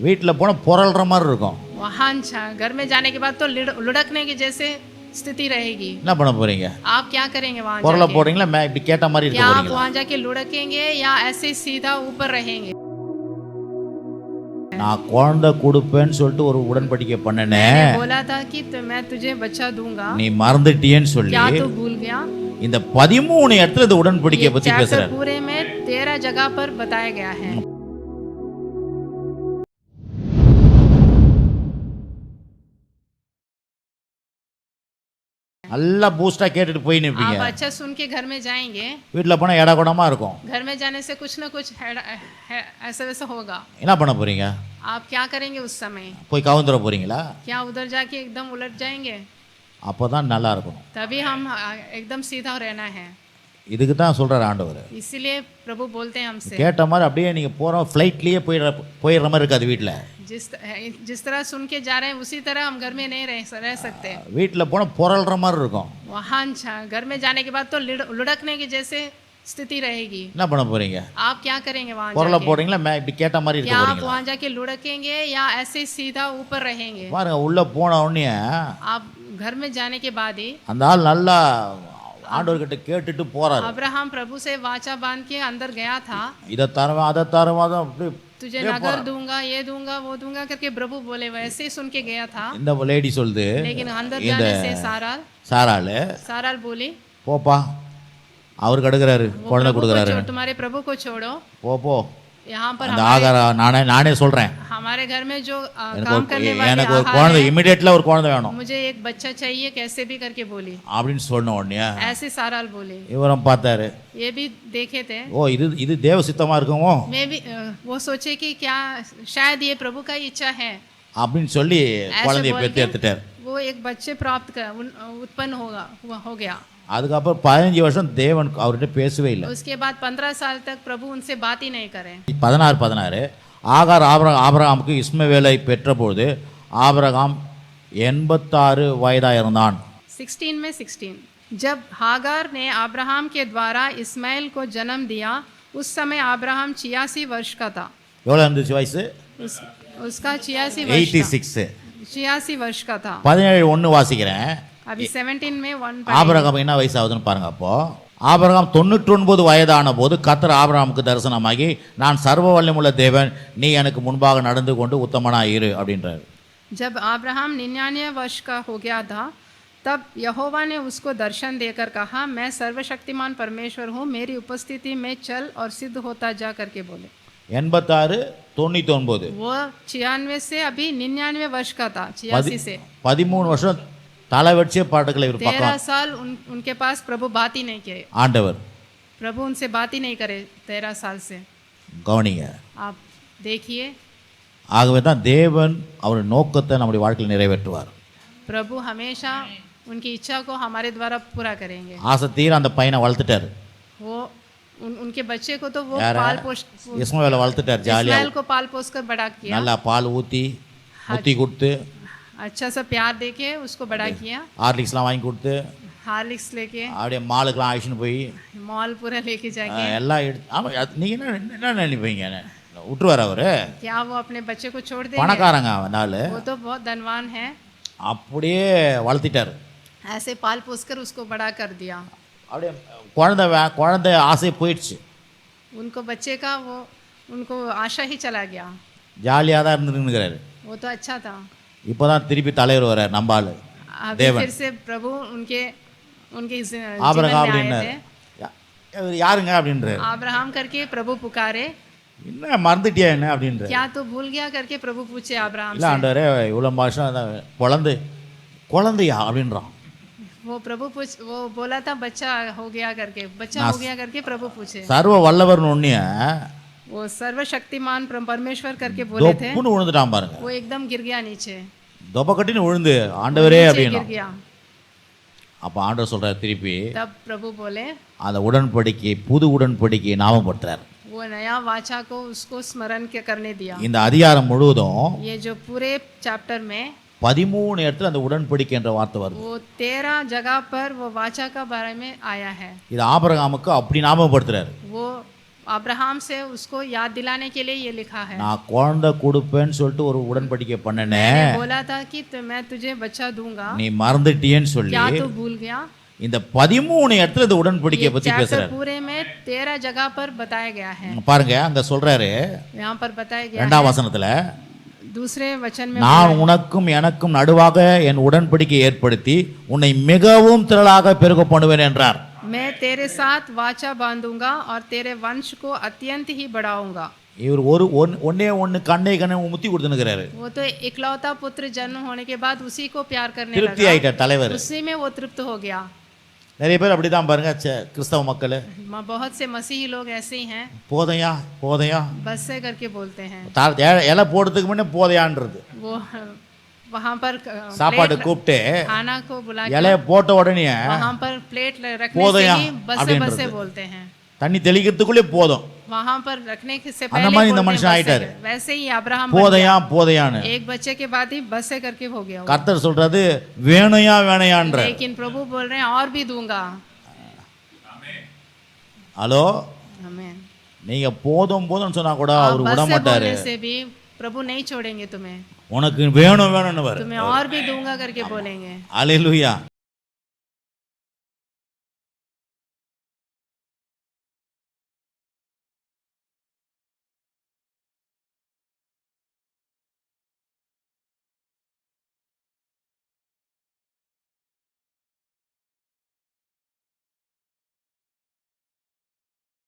வீட்டில் போனால் புரள்ற மாதிரி இருக்கும். वहाँ घर में जाने के बाद तो लुढ़कने की जैसे स्थिति रहेगी। என்ன பண்ண போறீங்க? आप क्या करेंगे वहाँ புரள जाके? போறீங்களா? இப்படி கேட்ட மாதிரி இருக்க क्या आप போறீங்களா? वहाँ जाके लुढ़केंगे या ऐसे सीधा ऊपर रहेंगे? நான் குழந்தை கொடுப்பேன்னு சொல்லிட்டு ஒரு உடன்படிக்கை பண்ணனே, मैंने बोला था कि मैं तुझे बच्चा दूंगा, நீ மறந்துட்டியேன்னு சொல்லி क्या तू भूल गया? இந்த 13 இடத்துல இந்த உடன்படிக்கையை பத்தி चैप्टर பேசுறாரு. पूरे में 13 जगह पर बताया गया है। நல்லா பூஸ்டா கேட்டுட்டு போய் நிப்பீங்க. आप अच्छा सुन के घर में जाएंगे, வீட்டில் போனா இடகுடமா இருக்கும். घर में जाने से कुछ न कुछ ऐसा वैसा होगा। என்ன பண்ண போறீங்க? आप क्या करेंगे उस समय? போய் கவுந்துற போறீங்களா? क्या उधर जाके एकदम उलट जाएंगे? அப்பதான் நல்லா இருக்கணும். तभी हम एकदम सीधा रहना है। இதுக்கு தான் சொல்றாரு ஆண்டவர். इसीलिए प्रभु बोलते हैं हमसे, கேட்ட மாதிரி அப்படியே நீங்க போற ஃப்ளைட்லயே போயிடுற மாதிரி இருக்காது. வீட்டில் जिस तरह सुन के जा रहे हैं उसी तरह हम घर में नहीं रह सकते। வீட்டில் போனால் புரள்ற மாதிரி இருக்கும். वहाँ घर में जाने के बाद तो लुढ़कने की जैसे स्थिति रहेगी। என்ன பண்ண போறீங்க? आप क्या करेंगे वहाँ புரள जाके? போறீங்களா? இப்படி கேட்ட மாதிரி இருக்க क्या आप போறீங்களா? वहाँ जाके लुढ़केंगे या ऐसे सीधा ऊपर रहेंगे? பாருங்க, உள்ள போன உடனே आप घर में जाने के बाद ही அந்த ஆள் நல்லா ஆண்டவர்கிட்ட கேட்டுட்டு போறாரு. अब्राहम प्रभु से वाचा बांध के अंदर गया था। இதை தரவா அதை தரவா தான் அப்படி तुझे नगर दूंगा, ये दूंगा, वो दूंगा करके प्रभु बोले, वैसे ही सुन के गया था। இந்த லேடி சொல்லுது, लेकिन अंदर जाने से साराल बोली, போப்பா அவர் கடுக்கிறாரு, குழந்தை கொடுக்குறாரு, तुम्हारे प्रभु को छोड़ो, போ यहाँ पर அந்த ஆகார நானே சொல்றேன், हमारे घर में जो काम करने वाले எனக்கு ஒரு குழந்தை, இமிடியேட்ல ஒரு குழந்தை வேணும், मुझे एक बच्चा चाहिए कैसे भी करके बोली அப்படின்னு சொன்ன உடனே ऐसे साराल बोली। இவரும் பார்த்தாரு, ये भी देखे थे, ஓ இது தேவ சித்தமா இருக்குமோ, मैं भी वो सोचे कि क्या शायद ये प्रभु का इच्छा है அப்படின்னு சொல்லி குழந்தையை பெற்று எடுத்துட்டார். वो एक बच्चे प्राप्त उत्पन्न हो गया। அதுக்கப்புறம் 15 வருஷம் தேவன் அவர்கிட்ட பேசவே இல்லை. उसके बाद 15 साल तक प्रभु उनसे बात ही नहीं करे। 16 ஆகார் ஆபிரகாமுக்கு இஸ்மவேலை பெற்றபோது ஆபிரகாம் 86 வயதாக இருந்தான். 16 जब हागार ने अब्राहम के द्वारा इस्माइल को जन्म दिया, उस समय अब्राहम 86 वर्ष का था। எவ்வளோ இருந்துச்சு வயசு? उसका 86 वर्ष का था। 17:1 வாசிக்கிறேன். अभी 17 में 1 ஆபிரகாம் என்ன வயசு ஆகுதுன்னு பாருங்க. அப்போ ஆபிரகாம் 99 வயதான போது கர்த்தர் ஆபிரகாமுக்கு தரிசனமாகி, நான் சர்வ வல்லமையுள்ள தேவன், நீ எனக்கு முன்பாக நடந்து கொண்டு உத்தமனாய் இரு அப்படின்றார். जब अब्राहम 99 वर्ष का हो गया था, तब यहोवा ने उसको दर्शन देकर कहा, मैं सर्वशक्तिमान परमेश्वर हूँ, मेरी उपस्थिति में चल और सिद्ध होता जा करके बोले। 86 99 वो 96 से अभी 99 वर्ष का था। 86 से 13 வருஷம் தலை வச்சே பாட்டுக்களை இவர் 13 பக்கம். साल उनके पास प्रभु बात ही नहीं किए, ஆண்டவர் प्रभु उनसे बात ही नहीं करे 13 साल से। கவனிங்க. आप देखिए, ஆகவே தான் தேவன் அவருடைய நோக்கத்தை நம்முடைய வாழ்க்கையில் நிறைவேற்றுவார். प्रभु हमेशा उनकी इच्छा को हमारे द्वारा पूरा करेंगे। ஆசை தீர அந்த பையனை வளர்த்துட்டார். वो उनके बच्चे को तो वो पाल पोष இஸ்மவேலை வளர்த்துட்டார். ஜாலியாக इस्माइल को पाल पोस कर बड़ा किया, நல்லா பால் ஊற்றி கொடுத்து, अच्छा सा प्यार देके उसको बड़ा किया, ஹார்லிக்ஸ்லாம் வாங்கி கொடுத்து, हार्लिक्स लेके அப்படியே மாலுக்கெல்லாம் ஆக்ஷன் போய் मॉल पूरा लेके जाके எல்லாம் எடுத்து. ஆமாம், நீங்கள் என்ன நினைப்பீங்க? விட்டுருவார் அவரு? क्या वो अपने बच्चे को छोड़ देंगे? பணக்காரங்க அவனால वो तो बहुत धनवान है। அப்படியே வளர்த்திட்டார். ऐसे पाल पोस कर उसको बड़ा कर दिया। அப்படியே குழந்தை ஆசை போயிடுச்சு. उनको बच्चे का वो उनको आशा ही चला गया। ஜாலியாக தான் இருந்துருக்கிறாரு. वो तो अच्छा था। இப்போதான் திருப்பி தலைவர் வர்றார் நம்ம ஆளு தேவன். फिर से प्रभु उनके ஆபிரகாம் அப்படின்னாரு. யாருங்க அப்படின்றாரு. अब्राहम करके प्रभु पुकारे, என்ன मறந்துட்டியா என்ன அப்படின்ற. क्या तू भूल गया करके प्रभु पूछे अब्राहम இல்லை ஆண்டவரே, இவ்வளோ வருஷம் குழந்தையா அப்படின்றான். वो प्रभु वो बोला था बच्चा हो गया करके प्रभु पूछे। சர்வ வல்லவர்னு ஒன்னே वो सर्वशक्तिमान परमेश्वर करके बोले थे, தொப்புன்னு விழுந்துட்டான் பாருங்க. वो एकदम गिर गया नीचे, தொப்பக்கட்டின்னு விழுந்து ஆண்டவரே அப்படின்னா. गिर गया। அப்போ ஆண்டவர் சொல்றாரு திருப்பி, तब प्रभु बोले, அந்த உடன்படிக்கை புது உடன்படிக்கையை ஞாபகப்படுத்துறார். वो नया वाचा को उसको स्मरण करने दिया। இந்த அதிகாரம் முழுவதும் ये जो पूरे चैप्टर में 13 இடத்துல அந்த உடன்படிக்கை என்ற வார்த்தை வருது. वो 13 जगह पर वो वाचा का बारे में आया है। இது ஆபிரகாமுக்கு அப்படி ஞாபகப்படுத்துறாரு. वो अब्राहम से उसको याद दिलाने के लिए ये लिखा है। நான் குழந்தை கொடுப்பேன்னு சொல்லிட்டு ஒரு உடன்படிக்கை பண்ணனே, मैंने बोला था कि तो मैं तुझे बच्चा दूंगा, நீ மறந்துட்டியேன்னு சொல்லி क्या तू भूल गया? இந்த 13 இடத்துல இந்த உடன்படிக்கையை பத்தி चैप्टर பேசுறாரு. पूरे में 13 जगह पर बताया गया है। பாருங்க அங்க சொல்றாரு यहाँ पर बताया गया 2ஆம் है, வசனத்துல, दूसरे वचन में நான் உனக்கும் எனக்கும் நடுவாக என் உடன்படிக்கை ஏற்படுத்தி உன்னை மிகவும் திரளாக பெருக பண்ணுவேன் என்றார். मैं तेरे साथ वाचा बांधूंगा और तेरे वंश को अत्यंत ही बढ़ाऊंगा। இவர் ஒன்னே கண்ணை முத்தி கொடுத்துனுக்கிறாரு. वो तो इकलौता पुत्र जन्म होने के बाद उसी को प्यार करने திருப்தி लगा, ஆயிட்டார் தலைவர். उसी में वो तृप्त हो गया। நிறைய பேர் அப்படிதான் பாருங்க, கிறிஸ்தவ மக்கள் बहुत से मसीही लोग ऐसे ही हैं, போதையா போதையா बस से करके बोलते हैं। இலை போடுறதுக்கு முன்னே போதையான்றது. वो वहाँ पर சாப்பாடு கூப்பிட்டு खाना को बुला के இலைய போட்ட உடனே वहाँ पर प्लेट रखने से போதையா ही बसे அப்படின்றது. बसे बोलते हैं। தண்ணி தெளிக்கிறதுக்குள்ளே போதும். वहाँ पर रखने से அந்த पहले மாதிரி இந்த बोलते மனுஷன் हैं ஆயிட்டாரு. बसे। वैसे ही अब्राहम போதையா போதையான்னு एक बच्चे के बाद ही बसे करके हो गया वो। கர்த்தர் சொல்றது வேணையா வேணையான்ற. लेकिन प्रभु बोल रहे हैं और भी दूंगा। ஹலோ, आमीन। நீங்க போதும்னு சொன்னா கூட आप அவர் விட बस से மாட்டாரு. बोलने से भी प्रभु नहीं छोड़ेंगे तुम्हें, உனக்கு வேணும்னு तुम्हें और भी दूंगा करके बोलेंगे। அல்லேலூயா.